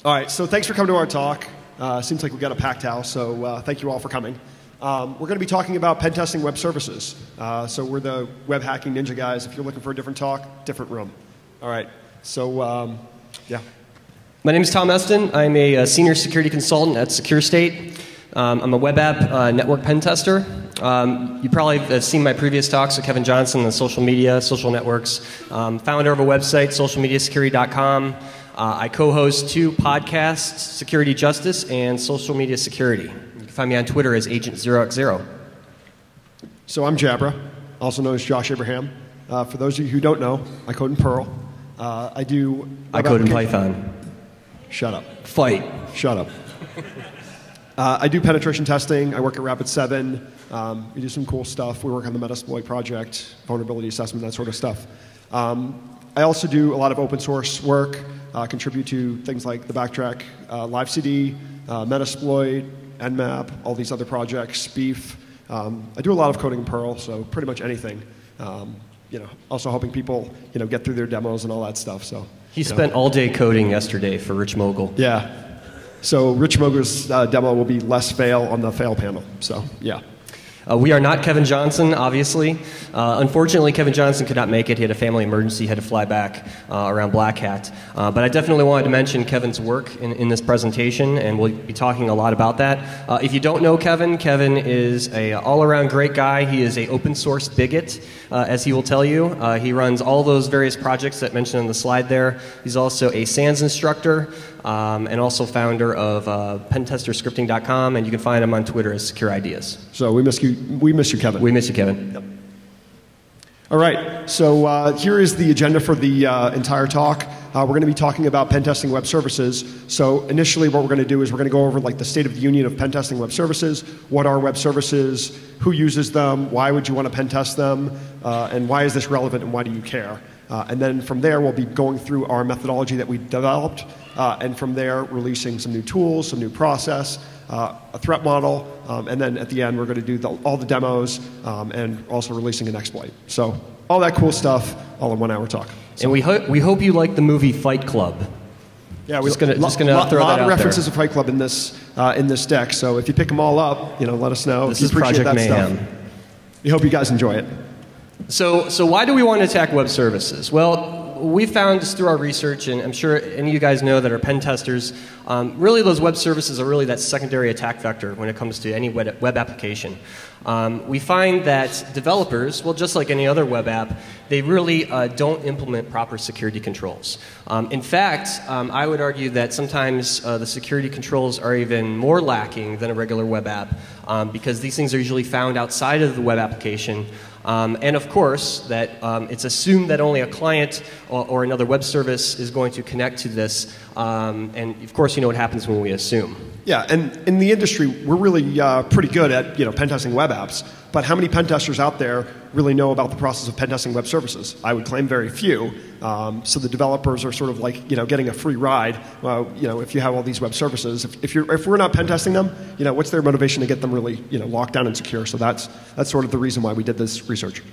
All right, so thanks for coming to our talk. Seems like we've got a packed house, so thank you all for coming. We're going to be talking about pen testing web services. So we're the web hacking ninja guys. If you're looking for a different talk, different room. All right, so yeah. My name is Tom Eston. I'm a senior security consultant at SecureState. I'm a web app network pen tester. You probably have seen my previous talks with Kevin Johnson on social media, social networks. Founder of a website, socialmediasecurity.com. I co-host 2 podcasts, Security Justice and Social Media Security. You can find me on Twitter as Agent0x0. So I'm Jabra, also known as Josh Abraham. For those of you who don't know, I code in Perl. I code in Python. Shut up. Fight. Shut up. I do penetration testing. I work at Rapid7. We do some cool stuff. We work on the Metasploit project, vulnerability assessment, that sort of stuff. I also do a lot of open source work, contribute to things like the Backtrack Live CD, Metasploit, Nmap, all these other projects, Beef. I do a lot of coding in Perl, so pretty much anything. Also helping people, get through their demos and all that stuff. So he spent all day coding yesterday for Rich Mogul. Yeah. So Rich Mogul's demo will be less fail on the fail panel. So yeah. We are not Kevin Johnson, obviously. Unfortunately, Kevin Johnson could not make it. He had a family emergency, had to fly back around Black Hat. But I definitely wanted to mention Kevin's work in this presentation, and we'll be talking a lot about that. If you don't know Kevin, Kevin is an all-around great guy. He is an open source bigot, as he will tell you. He runs all those various projects that mentioned on the slide there. He's also a SANS instructor, and also founder of pentesterscripting.com, and you can find him on Twitter as Secure Ideas. So we miss you, Kevin. We miss you, Kevin. Yep. All right, so here is the agenda for the entire talk. We're going to be talking about pen testing web services. So initially what we're going to do is we're going to go over like the state of the union of pen testing web services, what are web services, who uses them, why would you want to pen test them, and why is this relevant and why do you care? And then from there we'll be going through our methodology that we developed, and from there releasing some new tools, some new process, a threat model, and then at the end we're going to do all the demos and also releasing an exploit. So all that cool stuff, all in 1 hour talk. So, and we hope you like the movie Fight Club. Yeah, we're just gonna throw that out there. A lot of references to Fight Club in this deck. So if you pick them all up, let us know. This is Project Mayhem. We hope you guys enjoy it. So why do we want to attack web services? Well, we found just through our research, and I'm sure any of you guys know that are pen testers, really those web services are really that secondary attack vector when it comes to any web application. We find that developers, well, just like any other web app, they really don't implement proper security controls. In fact, I would argue that sometimes the security controls are even more lacking than a regular web app because these things are usually found outside of the web application. And of course, that it's assumed that only a client or another web service is going to connect to this. And of course, you know what happens when we assume. Yeah, and in the industry, we're really pretty good at pen testing web apps. But how many pen testers out there really know about the process of pen testing web services? I would claim very few. So the developers are sort of like getting a free ride. If you have all these web services, if we're not pen testing them, what's their motivation to get them really locked down and secure? So that's sort of the reason why we did this research.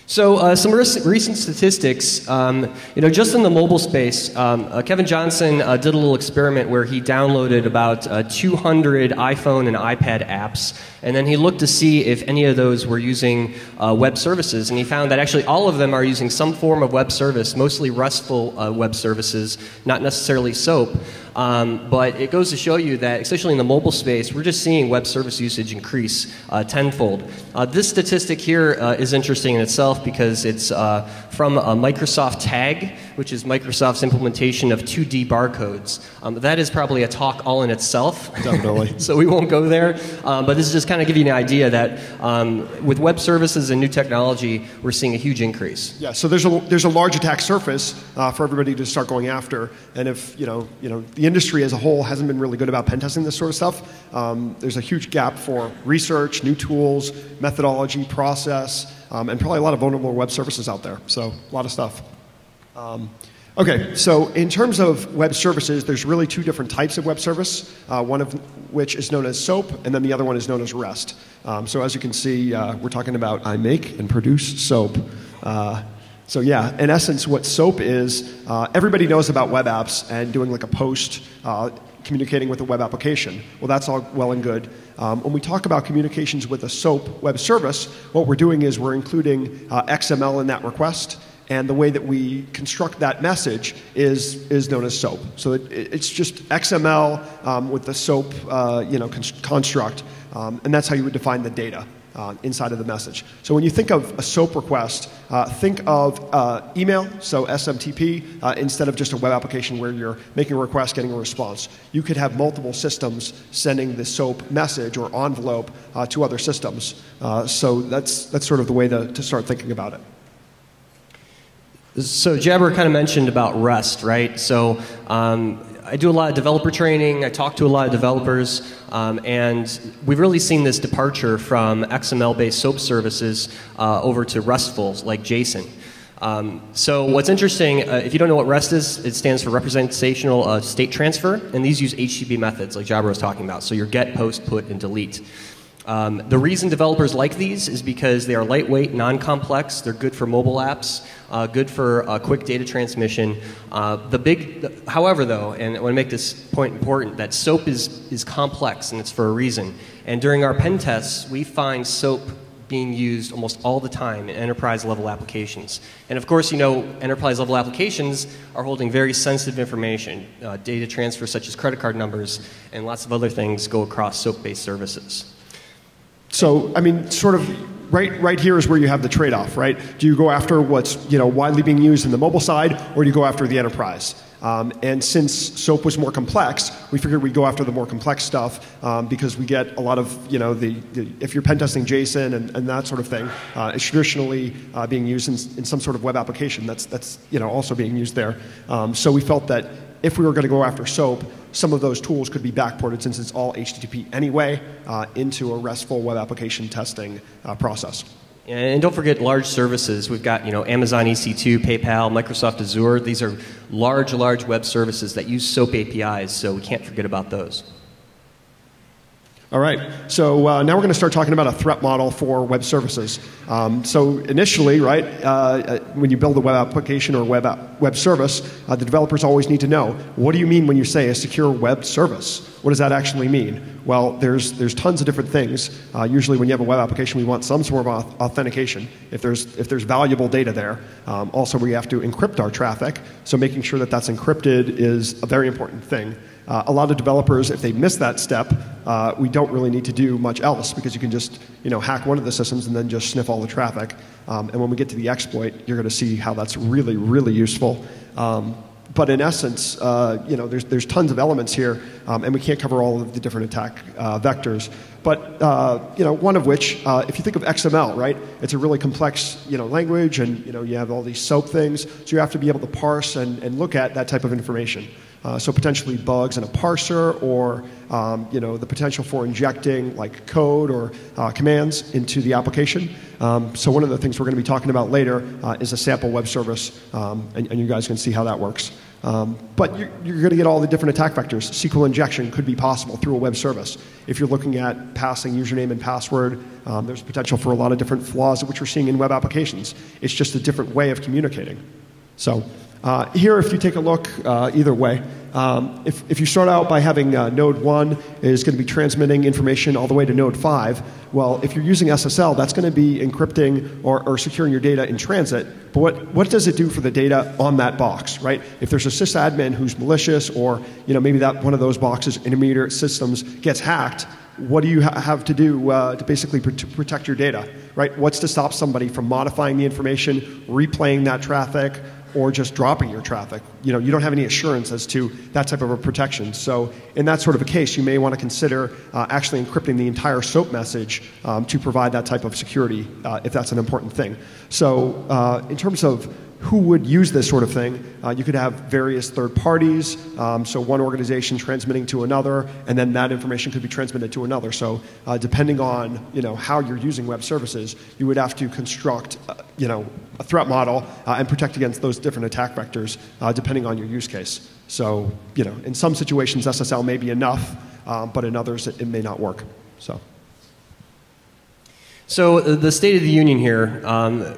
So some recent statistics, just in the mobile space, Kevin Johnson did a little experiment where he downloaded about 200 iPhone and iPad apps, and then he looked to see if any of those were using web services, and he found that actually all of them are using some form of web service, mostly RESTful web services, not necessarily SOAP. But it goes to show you that, especially in the mobile space, we're just seeing web service usage increase tenfold. This statistic here is interesting in itself because it's from a Microsoft Tag, which is Microsoft's implementation of 2D barcodes. That is probably a talk all in itself. Definitely. So we won't go there. But this is just kind of give you an idea that with web services and new technology, we're seeing a huge increase. Yeah. So there's a large attack surface for everybody to start going after, and if the industry as a whole hasn't been really good about pen testing this sort of stuff, there's a huge gap for research, new tools, methodology, process, and probably a lot of vulnerable web services out there. So a lot of stuff. Okay, so in terms of web services, there's really 2 different types of web service, one of which is known as SOAP, and then the other one is known as REST. So as you can see, we're talking about I make and produce SOAP. So yeah, in essence, what SOAP is, everybody knows about web apps and doing like a post, communicating with a web application. Well, that's all well and good. When we talk about communications with a SOAP web service, what we're doing is we're including XML in that request, and the way that we construct that message is known as SOAP. So it's just XML with the SOAP construct, and that's how you would define the data inside of the message. So when you think of a SOAP request, think of email, so SMTP, instead of just a web application where you're making a request, getting a response. You could have multiple systems sending the SOAP message or envelope to other systems. So that's sort of the way to start thinking about it. So Jabber kind of mentioned about REST, right? So I do a lot of developer training, I talk to a lot of developers, and we've really seen this departure from XML-based SOAP services over to RESTful, like JSON. So what's interesting, if you don't know what REST is, it stands for Representational State Transfer, and these use HTTP methods like Jabber was talking about, so your get, post, put, and delete. The reason developers like these is because they are lightweight, non-complex, they're good for mobile apps, good for quick data transmission. However though, and I want to make this point important, that SOAP is complex and it's for a reason. And during our pen tests, we find SOAP being used almost all the time in enterprise level applications. And of course, you know, enterprise level applications are holding very sensitive information. Data transfer such as credit card numbers and lots of other things go across SOAP-based services. So, I mean, sort of right here is where you have the trade-off, right? Do you go after what's widely being used in the mobile side, or do you go after the enterprise? And since SOAP was more complex, we figured we'd go after the more complex stuff because we get a lot of, if you're pen testing JSON and that sort of thing, it's traditionally being used in some sort of web application that's also being used there. So we felt that if we were going to go after SOAP, some of those tools could be backported, since it's all HTTP anyway, into a RESTful web application testing process. And don't forget large services. We've got Amazon EC2, PayPal, Microsoft Azure. These are large web services that use SOAP APIs, so we can't forget about those. All right, so now we're going to start talking about a threat model for web services. So initially, right, when you build a web application or web service, the developers always need to know, what do you mean when you say a secure web service? What does that actually mean? Well, there's tons of different things. Usually when you have a web application, we want some sort of authentication. If there's valuable data there. Also, we have to encrypt our traffic, so making sure that that's encrypted is a very important thing. A lot of developers, if they miss that step, we don't really need to do much else, because you can just hack one of the systems and then just sniff all the traffic. And when we get to the exploit, you're going to see how that's really, really useful. But in essence, there's tons of elements here, and we can't cover all of the different attack vectors. But one of which, if you think of XML, right, it's a really complex language, and you have all these SOAP things, so you have to be able to parse and look at that type of information. So potentially bugs in a parser, or the potential for injecting like code or commands into the application. So one of the things we're going to be talking about later is a sample web service, and you guys can see how that works. But you're going to get all the different attack vectors. SQL injection could be possible through a web service. If you're looking at passing username and password, there's potential for a lot of different flaws which we're seeing in web applications. It's just a different way of communicating. So here, if you take a look, either way, if you start out by having node 1 is going to be transmitting information all the way to node 5, well, if you're using SSL, that's going to be encrypting or securing your data in transit. But what does it do for the data on that box, right? If there's a sysadmin who's malicious, or maybe that one of those boxes, intermediate systems, gets hacked, what do you have to do to basically protect your data, right? What's to stop somebody from modifying the information, replaying that traffic, or just dropping your traffic? You don't have any assurance as to that type of a protection. So in that sort of a case, you may want to consider actually encrypting the entire SOAP message to provide that type of security, if that's an important thing. So in terms of who would use this sort of thing, you could have various third parties, so one organization transmitting to another, and then that information could be transmitted to another. So depending on how you're using web services, you would have to construct a threat model and protect against those different attack vectors depending on your use case. So in some situations SSL may be enough, but in others it may not work. So the state of the union here,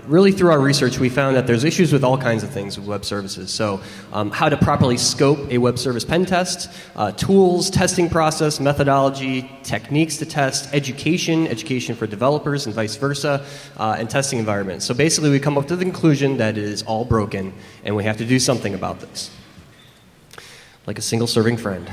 really through our research, we found that there's issues with all kinds of things with web services. So how to properly scope a web service pen test, tools, testing process, methodology, techniques to test, education for developers and vice versa, and testing environments. So basically we come up to the conclusion that it is all broken and we have to do something about this. Like a single serving friend.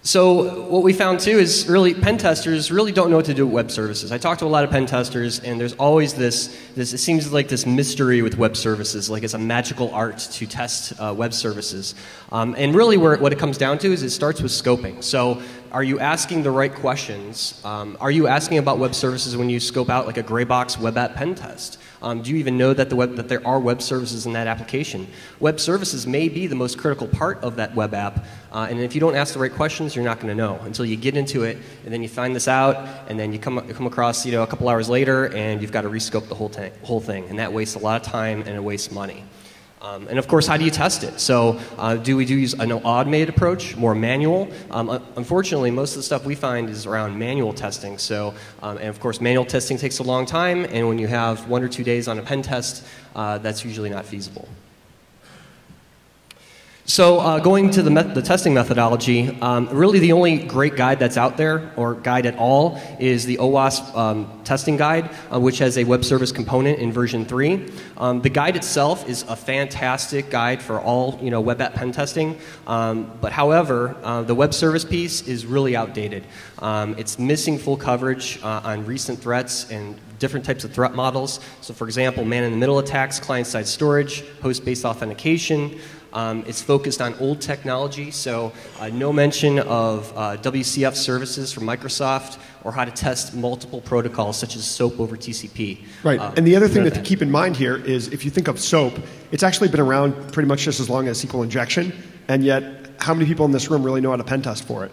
So what we found too is really pen testers really don't know what to do with web services. I talk to a lot of pen testers and there's always this it seems like this mystery with web services, like it's a magical art to test web services. And really what it comes down to is it starts with scoping. So are you asking the right questions? Are you asking about web services when you scope out like a gray box web app pen test? Do you even know that there are web services in that application? Web services may be the most critical part of that web app, and if you don't ask the right questions, you're not going to know until you get into it, and then you find this out, and then you come across a couple hours later, and you've got to rescope the whole thing, and that wastes a lot of time and it wastes money. And of course, how do you test it? So do we use an automated approach, more manual? Unfortunately, most of the stuff we find is around manual testing. So, and of course, manual testing takes a long time, and when you have 1 or 2 days on a pen test, that's usually not feasible. So going to the testing methodology, really the only great guide that's out there, or guide at all, is the OWASP testing guide, which has a web service component in version 3. The guide itself is a fantastic guide for all web app pen testing, but however, the web service piece is really outdated. It's missing full coverage on recent threats and different types of threat models. So for example, man-in-the-middle attacks, client-side storage, host-based authentication. It's focused on old technology, so no mention of WCF services from Microsoft or how to test multiple protocols such as SOAP over TCP. Right, and the other thing to keep in mind here is if you think of SOAP, it's actually been around pretty much just as long as SQL injection, and yet how many people in this room really know how to pen test for it?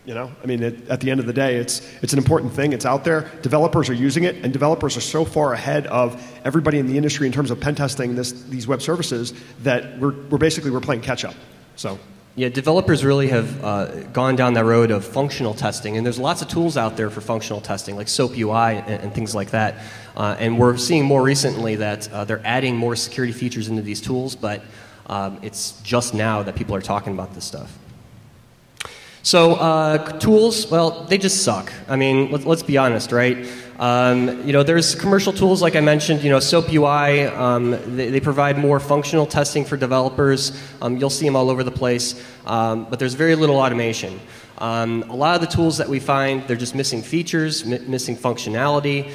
I mean, at the end of the day, it's an important thing. It's out there. Developers are using it, and developers are so far ahead of everybody in the industry in terms of pen testing these web services that we're playing catch up. So. Yeah, developers really have gone down that road of functional testing, and there's lots of tools out there for functional testing, like SOAP UI and things like that. And we're seeing more recently that they're adding more security features into these tools, but it's just now that people are talking about this stuff. So tools, well, they just suck. I mean, let's be honest, right? There's commercial tools like I mentioned. SOAP UI. They provide more functional testing for developers. You'll see them all over the place, but there's very little automation. A lot of the tools that we find, they're just missing features, missing functionality.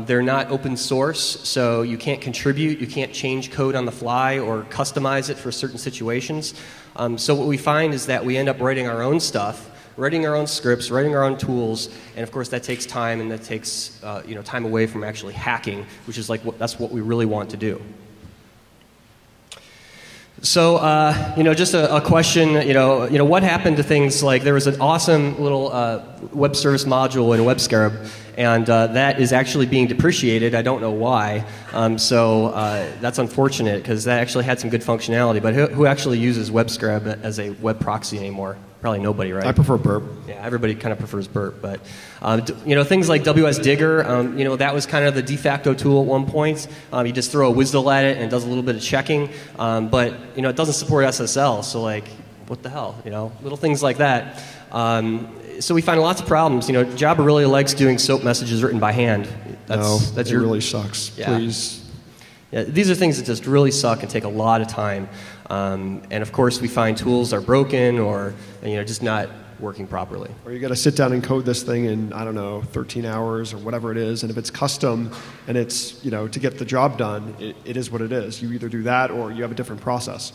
They're not open source, so you can't contribute, you can't change code on the fly or customize it for certain situations. So what we find is that we end up writing our own stuff, writing our own scripts, writing our own tools, and of course that takes time, and that takes time away from actually hacking, which is that's what we really want to do. So, just a question, what happened to things like there was an awesome little web service module in WebScarab, and that is actually being depreciated. I don't know why. So that's unfortunate because that actually had some good functionality. But who actually uses WebScarab as a web proxy anymore? Probably nobody, right? I prefer Burp. Yeah, everybody kind of prefers Burp. But things like WS Digger, that was kind of the de facto tool at one point. You just throw a WSDL at it and it does a little bit of checking. But it doesn't support SSL. So what the hell? Little things like that. So we find lots of problems. Java really likes doing SOAP messages written by hand. It really sucks. Yeah. Please. Yeah, these are things that just really suck and take a lot of time. And of course, we find tools are broken or just not working properly. Or you got to sit down and code this thing in 13 hours or whatever it is. And if it's custom and it's to get the job done, it is what it is. You either do that or you have a different process.